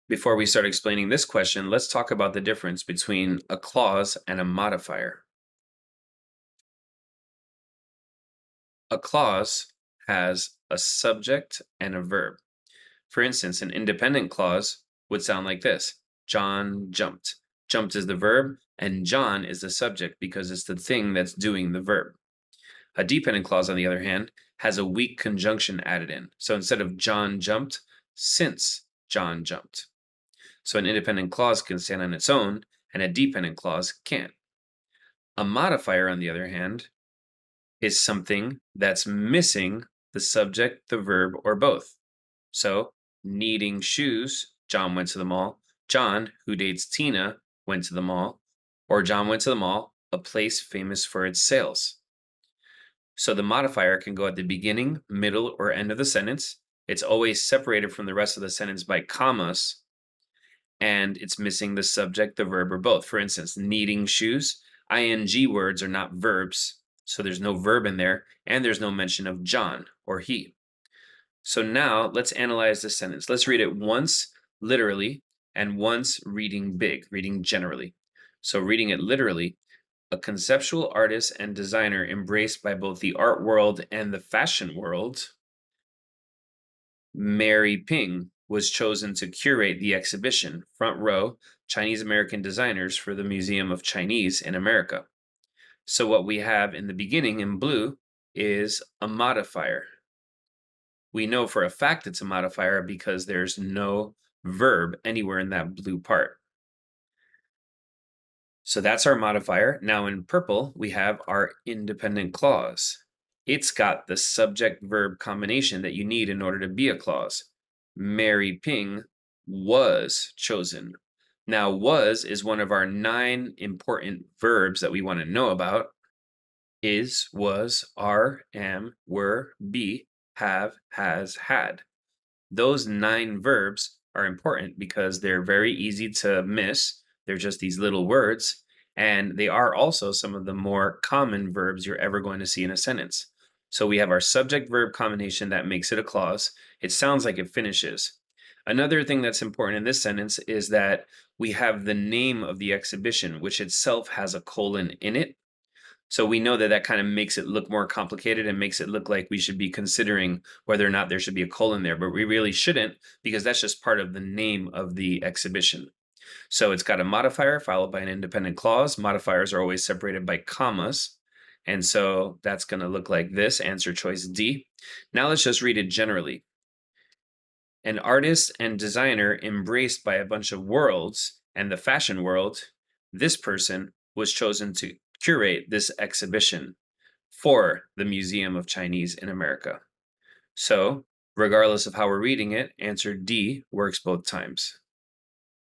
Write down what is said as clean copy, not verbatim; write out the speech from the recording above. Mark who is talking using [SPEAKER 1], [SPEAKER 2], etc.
[SPEAKER 1] Before we start explaining this question, let's talk about the difference between a clause and a modifier. A clause has a subject and a verb. For instance, an independent clause would sound like this: John jumped. Jumped is the verb, and John is the subject because it's the thing that's doing the verb. A dependent clause, on the other hand, has a weak conjunction added in. So instead of John jumped, since John jumped. So an independent clause can stand on its own, and a dependent clause can't. A modifier, on the other hand, is something that's missing the subject, the verb, or both. So, needing shoes, John went to the mall. John, who dates Tina, went to the mall. Or John went to the mall, a place famous for its sales. So the modifier can go at the beginning, middle, or end of the sentence. It's always separated from the rest of the sentence by commas, and it's missing the subject, the verb, or both. For instance, needing shoes, ing words are not verbs, so there's no verb in there, and there's no mention of John or he. So now let's analyze this sentence. Let's read it once literally and once reading big, reading generally. So reading it literally, a conceptual artist and designer embraced by both the art world and the fashion world, Mary Ping was chosen to curate the exhibition, Front Row, Chinese American Designers for the Museum of Chinese in America. So what we have in the beginning in blue is a modifier. We know for a fact it's a modifier because there's no verb anywhere in that blue part. So that's our modifier. Now in purple, we have our independent clause. It's got the subject-verb combination that you need in order to be a clause. Mary Ping was chosen. Now, was is one of our 9 important verbs that we want to know about. Is, was, are, am, were, be, have, has, had. Those 9 verbs are important because they're very easy to miss. They're just these little words, and they are also some of the more common verbs you're ever going to see in a sentence. So we have our subject-verb combination that makes it a clause. It sounds like it finishes. Another thing that's important in this sentence is that we have the name of the exhibition, which itself has a colon in it. So we know that that kind of makes it look more complicated and makes it look like we should be considering whether or not there should be a colon there, but we really shouldn't because that's just part of the name of the exhibition. So it's got a modifier followed by an independent clause. Modifiers are always separated by commas. And so that's going to look like this, answer choice D. Now let's just read it generally. An artist and designer embraced by a bunch of worlds and the fashion world, this person was chosen to curate this exhibition for the Museum of Chinese in America. So, regardless of how we're reading it, answer D works both times.